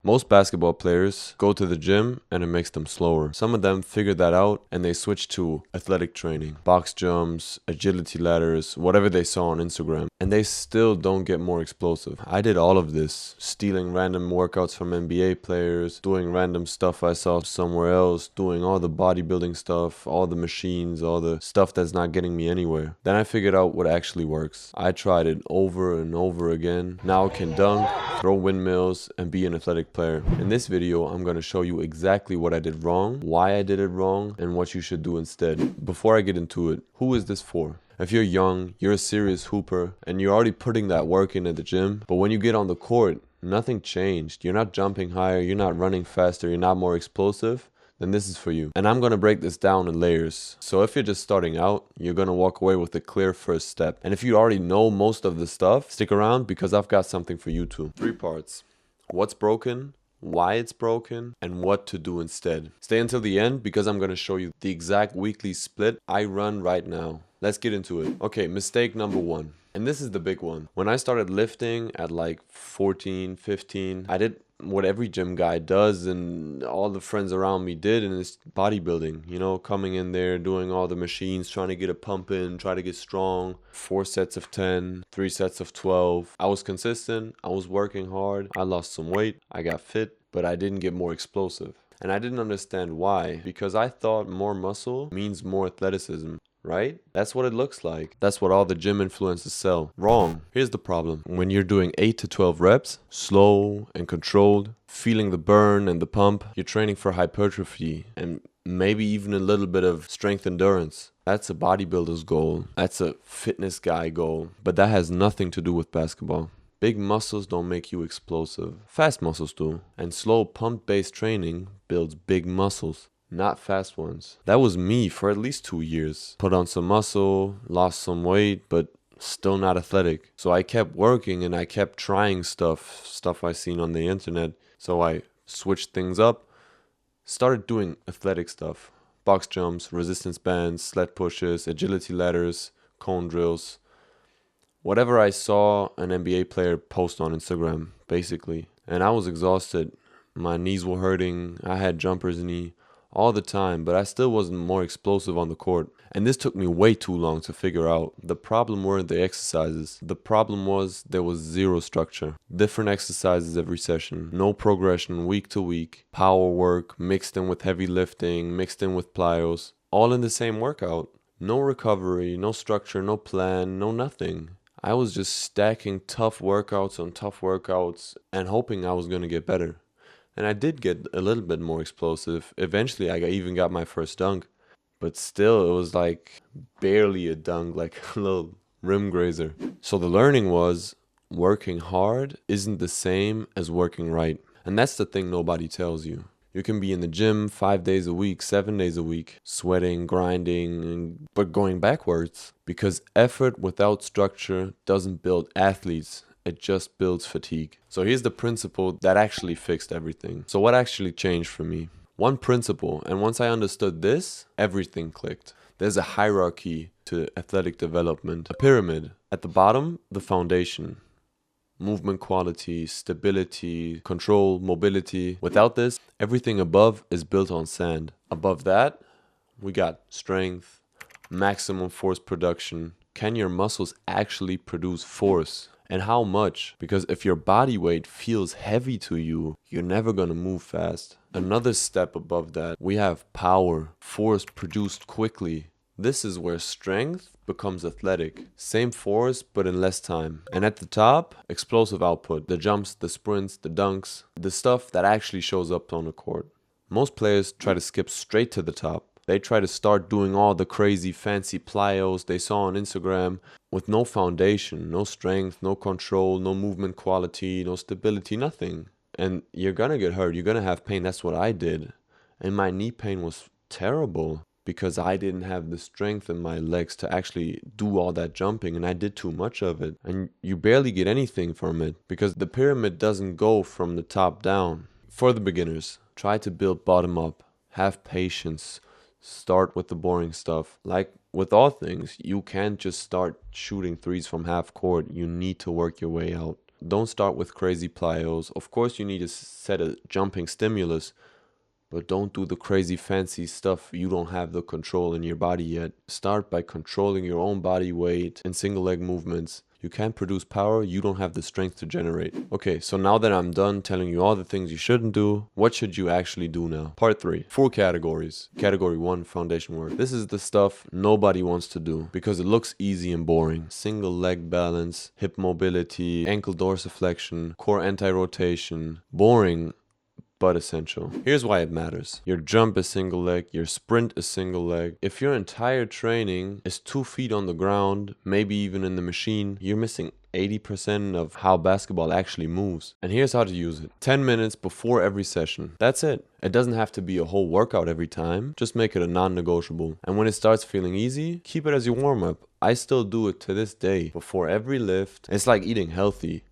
Most basketball players go to the gym and it makes them slower. Some of them figure that out and they switch to athletic training, box jumps, agility ladders, whatever they saw on Instagram. And they still don't get more explosive. I did all of this, stealing random workouts from NBA players, doing random stuff I saw somewhere else, doing all the bodybuilding stuff, all the machines, all the stuff that's not getting me anywhere. Then I figured out what actually works. I tried it over and over again. Now I can dunk, throw windmills, and be an athletic player. In this video, I'm going to show you exactly what I did wrong, why I did it wrong, and what you should do instead. Before I get into it, who is this for? If you're young, you're a serious hooper, and you're already putting that work in at the gym, but when you get on the court, nothing changed. You're not jumping higher, you're not running faster, you're not more explosive, then this is for you. And I'm going to break this down in layers. So if you're just starting out, you're going to walk away with a clear first step. And if you already know most of the stuff, stick around because I've got something for you too. 3 parts. What's broken, why it's broken, and what to do instead. Stay until the end because I'm going to show you the exact weekly split I run right now. Let's get into it. Okay, mistake number 1. And this is the big one. When I started lifting at like 14, 15, I did what every gym guy does and all the friends around me did, and it's bodybuilding, you know, coming in there, doing all the machines, trying to get a pump in, try to get strong. 4 sets of 10, 3 sets of 12. I was consistent, I was working hard, I lost some weight, I got fit, but I didn't get more explosive. And I didn't understand why, because I thought more muscle means more athleticism. Right? That's what it looks like. That's what all the gym influencers sell. Wrong. Here's the problem. When you're doing 8 to 12 reps, slow and controlled, feeling the burn and the pump, you're training for hypertrophy and maybe even a little bit of strength endurance. That's a bodybuilder's goal. That's a fitness guy goal. But that has nothing to do with basketball. Big muscles don't make you explosive. Fast muscles do. And slow pump-based training builds big muscles. Not fast ones. That was me for at least 2 years. Put on some muscle, lost some weight, but still not athletic. So I kept working and I kept trying stuff I seen on the internet. So I switched things up, started doing athletic stuff. Box jumps, resistance bands, sled pushes, agility ladders, cone drills. Whatever I saw an NBA player post on Instagram, basically. And I was exhausted. My knees were hurting. I had jumper's knee all the time, but I still wasn't more explosive on the court. And this took me way too long to figure out. The problem weren't the exercises. The problem was there was zero structure. Different exercises every session. No progression week to week. Power work mixed in with heavy lifting, mixed in with plyos. All in the same workout. No recovery, no structure, no plan, no nothing. I was just stacking tough workouts on tough workouts and hoping I was going to get better. And I did get a little bit more explosive. Eventually, I even got my first dunk. But still, it was like barely a dunk, like a little rim grazer. So the learning was working hard isn't the same as working right. And that's the thing nobody tells you. You can be in the gym 5 days a week, 7 days a week, sweating, grinding, but going backwards. Because effort without structure doesn't build athletes. It just builds fatigue. So here's the principle that actually fixed everything. So what actually changed for me? One principle, and once I understood this, everything clicked. There's a hierarchy to athletic development. A pyramid. At the bottom, the foundation. Movement quality, stability, control, mobility. Without this, everything above is built on sand. Above that, we got strength, maximum force production. Can your muscles actually produce force? And how much? Because if your body weight feels heavy to you, you're never going to move fast. Another step above that, we have power, force produced quickly. This is where strength becomes athletic. Same force, but in less time. And at the top, explosive output. The jumps, the sprints, the dunks, the stuff that actually shows up on the court. Most players try to skip straight to the top. They try to start doing all the crazy fancy plyos they saw on Instagram with no foundation, no strength, no control, no movement quality, no stability, nothing. And you're gonna get hurt, you're gonna have pain. That's what I did. And my knee pain was terrible because I didn't have the strength in my legs to actually do all that jumping, and I did too much of it. And you barely get anything from it because the pyramid doesn't go from the top down. For the beginners, try to build bottom up. Have patience. Start with the boring stuff. Like with all things, you can't just start shooting threes from half court. You need to work your way out. Don't start with crazy plyos. Of course, you need to set a jumping stimulus, but don't do the crazy fancy stuff. You don't have the control in your body yet. Start by controlling your own body weight and single leg movements. You can't produce power you don't have the strength to generate. Okay, so now that I'm done telling you all the things you shouldn't do, what should you actually do now? Part 3. 4 categories. Category 1, foundation work. This is the stuff nobody wants to do because it looks easy and boring. Single leg balance, hip mobility, ankle dorsiflexion, core anti-rotation. Boring, but essential. Here's why it matters. Your jump is single leg, your sprint is single leg. If your entire training is 2 feet on the ground, maybe even in the machine, you're missing 80% of how basketball actually moves. And here's how to use it. 10 minutes before every session. That's it. It doesn't have to be a whole workout every time. Just make it a non-negotiable. And when it starts feeling easy, keep it as your warm-up. I still do it to this day. Before every lift. It's like eating healthy.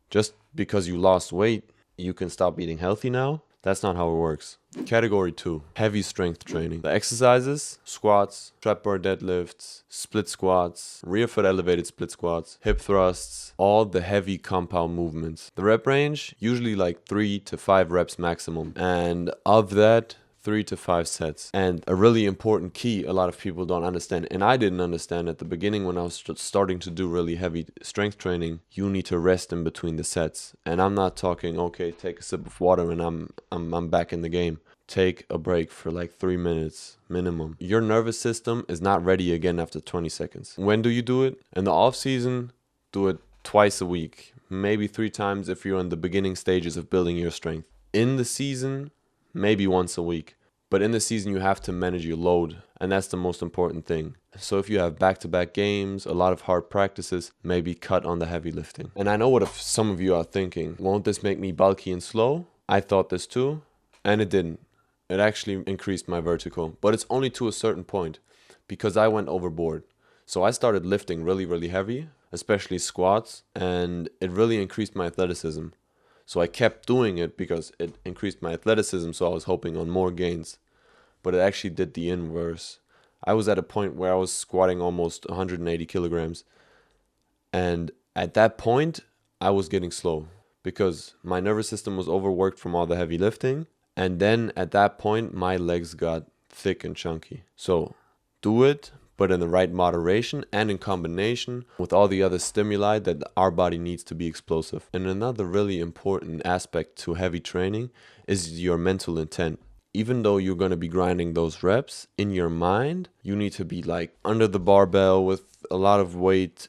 Just because you lost weight, you can stop eating healthy now? That's not how it works. Category 2, heavy strength training. The exercises: squats, trap bar deadlifts, split squats, rear foot elevated split squats, hip thrusts, all the heavy compound movements. The rep range, usually like 3 to 5 reps maximum. And of that, 3 to 5 sets. And a really important key a lot of people don't understand, and I didn't understand at the beginning when I was starting to do really heavy strength training, you need to rest in between the sets. And I'm not talking, okay, take a sip of water and I'm back in the game. Take a break for like 3 minutes minimum. Your nervous system is not ready again after 20 seconds. When do you do it? In the off season, do it twice a week, maybe 3 times if you're in the beginning stages of building your strength. In the season, maybe once a week. But in the season, you have to manage your load, and that's the most important thing. So if you have back-to-back games, a lot of hard practices, maybe cut on the heavy lifting. And I know what some of you are thinking. Won't this make me bulky and slow? I thought this too, and it didn't. It actually increased my vertical, but it's only to a certain point because I went overboard. So I started lifting really, really heavy, especially squats, and it really increased my athleticism. So I kept doing it because it increased my athleticism, so I was hoping on more gains. But it actually did the inverse. I was at a point where I was squatting almost 180 kilograms. And at that point, I was getting slow because my nervous system was overworked from all the heavy lifting. And then at that point, my legs got thick and chunky. So do it, but in the right moderation and in combination with all the other stimuli that our body needs to be explosive. And another really important aspect to heavy training is your mental intent. Even though you're going to be grinding those reps, in your mind, you need to be like under the barbell with a lot of weight,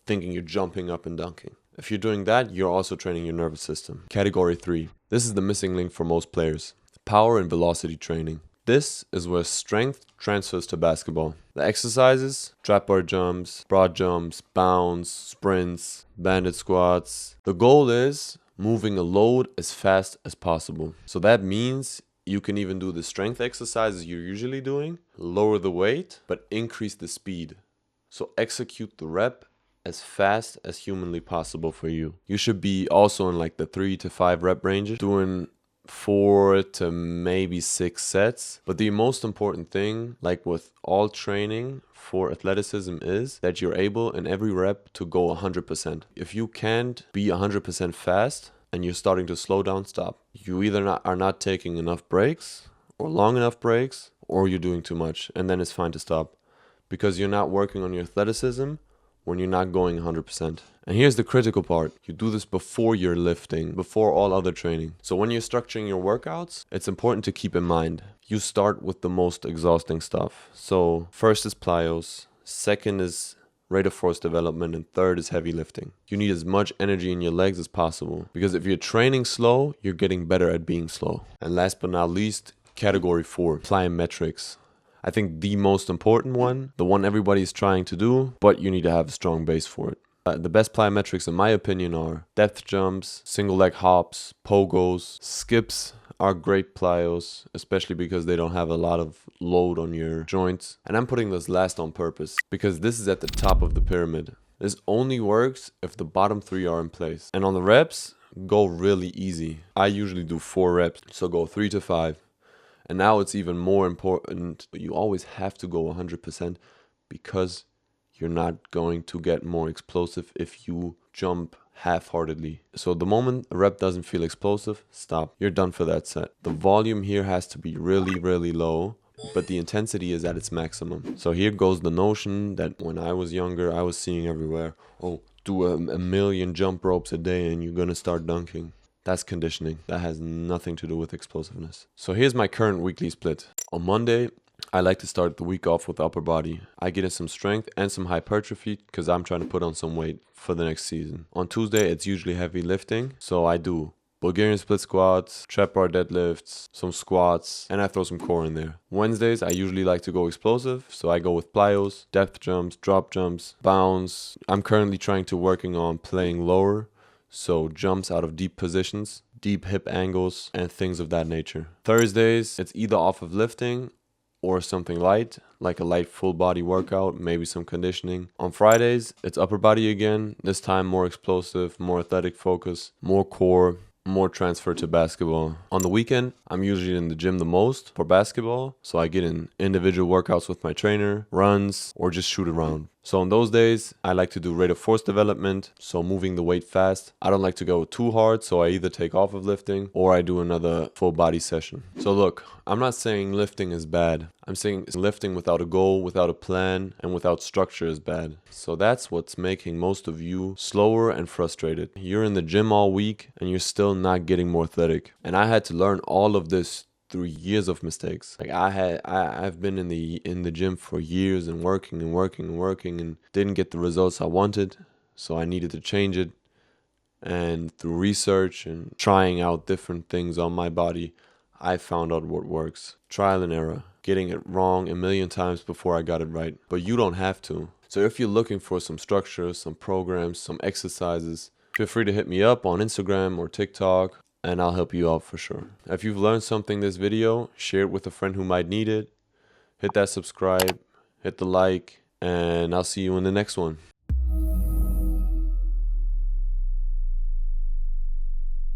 thinking you're jumping up and dunking. If you're doing that, you're also training your nervous system. Category 3. This is the missing link for most players. Power and velocity training. This is where strength transfers to basketball. The exercises: trap bar jumps, broad jumps, bounce, sprints, banded squats. The goal is moving a load as fast as possible. So that means you can even do the strength exercises you're usually doing, lower the weight, but increase the speed. So execute the rep as fast as humanly possible for you. You should be also in like the 3 to 5 rep range, doing 4 to maybe 6 sets. But the most important thing, like with all training for athleticism, is that you're able in every rep to go 100%. If you can't be 100% fast and you're starting to slow down, stop. You either are not taking enough breaks or long enough breaks, or you're doing too much, and then it's fine to stop because you're not working on your athleticism when you're not going 100%. And here's the critical part. You do this before you're lifting, before all other training. So when you're structuring your workouts, it's important to keep in mind, you start with the most exhausting stuff. So first is plyos, second is rate of force development, and third is heavy lifting. You need as much energy in your legs as possible because if you're training slow, you're getting better at being slow. And last but not least, category 4, plyometrics. I think the most important one, the one everybody's trying to do, but you need to have a strong base for it. The best plyometrics, in my opinion, are depth jumps, single leg hops, pogos. Skips are great plyos, especially because they don't have a lot of load on your joints. And I'm putting this last on purpose because this is at the top of the pyramid. This only works if the bottom 3 are in place. And on the reps, go really easy. I usually do 4 reps, so go 3 to 5. And now it's even more important. You always have to go 100% because you're not going to get more explosive if you jump half-heartedly. So the moment a rep doesn't feel explosive, stop. You're done for that set. The volume here has to be really, really low, but the intensity is at its maximum. So here goes the notion that when I was younger, I was seeing everywhere, oh, do a million jump ropes a day and you're gonna start dunking. That's conditioning. That has nothing to do with explosiveness. So here's my current weekly split. On Monday, I like to start the week off with upper body. I get in some strength and some hypertrophy because I'm trying to put on some weight for the next season. On Tuesday, it's usually heavy lifting, so I do Bulgarian split squats, trap bar deadlifts, some squats, and I throw some core in there. Wednesdays, I usually like to go explosive, so I go with plyos, depth jumps, drop jumps, bounds. I'm currently trying to working on playing lower, so jumps out of deep positions, deep hip angles, and things of that nature. Thursdays, it's either off of lifting or something light, like a light full body workout, maybe some conditioning. On Fridays, it's upper body again, this time more explosive, more athletic focus, more core, more transfer to basketball. On the weekend, I'm usually in the gym the most for basketball, so I get in individual workouts with my trainer, runs, or just shoot around. So on those days, I like to do rate of force development, so moving the weight fast. I don't like to go too hard, so I either take off of lifting or I do another full body session. So look, I'm not saying lifting is bad. I'm saying lifting without a goal, without a plan, and without structure is bad. So that's what's making most of you slower and frustrated. You're in the gym all week and you're still not getting more athletic. And I had to learn all of this through years of mistakes. Like I've been in the gym for years and working and didn't get the results I wanted, so I needed to change it. And through research and trying out different things on my body, I found out what works. Trial and error, getting it wrong a million times before I got it right. But you don't have to. So if you're looking for some structure, some programs, some exercises, feel free to hit me up on Instagram or TikTok, and I'll help you out for sure. If you've learned something this video, share it with a friend who might need it. Hit that subscribe, hit the like, and I'll see you in the next one.